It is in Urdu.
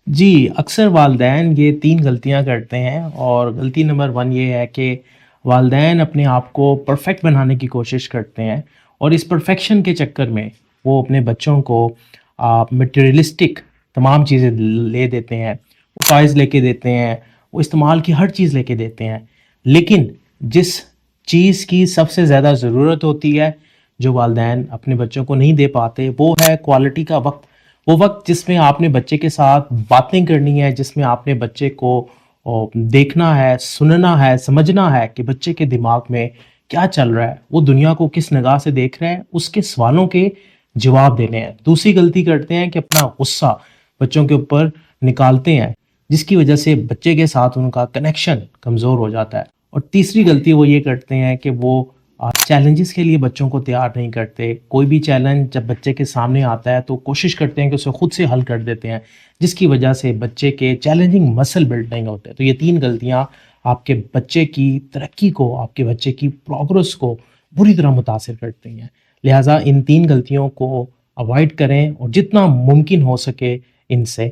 جی، اکثر والدین یہ 3 غلطیاں کرتے ہیں، اور غلطی نمبر 1 یہ ہے کہ والدین اپنے آپ کو پرفیکٹ بنانے کی کوشش کرتے ہیں، اور اس پرفیکشن کے چکر میں وہ اپنے بچوں کو مٹیریلسٹک تمام چیزیں لے دیتے ہیں، وہ ٹوائز لے کے دیتے ہیں، وہ استعمال کی ہر چیز لے کے دیتے ہیں، لیکن جس چیز کی سب سے زیادہ ضرورت ہوتی ہے، جو والدین اپنے بچوں کو نہیں دے پاتے، وہ ہے کوالٹی کا وقت۔ وہ وقت جس میں آپ نے بچے کے ساتھ باتیں کرنی ہے، جس میں آپ نے بچے کو دیکھنا ہے، سننا ہے، سمجھنا ہے کہ بچے کے دماغ میں کیا چل رہا ہے، وہ دنیا کو کس نگاہ سے دیکھ رہا ہے، اس کے سوالوں کے جواب دینے ہیں۔ دوسری غلطی کرتے ہیں کہ اپنا غصہ بچوں کے اوپر نکالتے ہیں، جس کی وجہ سے بچے کے ساتھ ان کا کنیکشن کمزور ہو جاتا ہے۔ اور تیسری غلطی وہ یہ کرتے ہیں کہ وہ چیلنجز کے لیے بچوں کو تیار نہیں کرتے۔ کوئی بھی چیلنج جب بچے کے سامنے آتا ہے تو کوشش کرتے ہیں کہ اسے خود سے حل کر دیتے ہیں، جس کی وجہ سے بچے کے چیلنجنگ مسل بلڈ نہیں ہوتے۔ تو یہ 3 غلطیاں آپ کے بچے کی ترقی کو، آپ کے بچے کی پروگرس کو بری طرح متاثر کرتی ہیں۔ لہٰذا ان 3 غلطیوں کو اوائڈ کریں، اور جتنا ممکن ہو سکے ان سے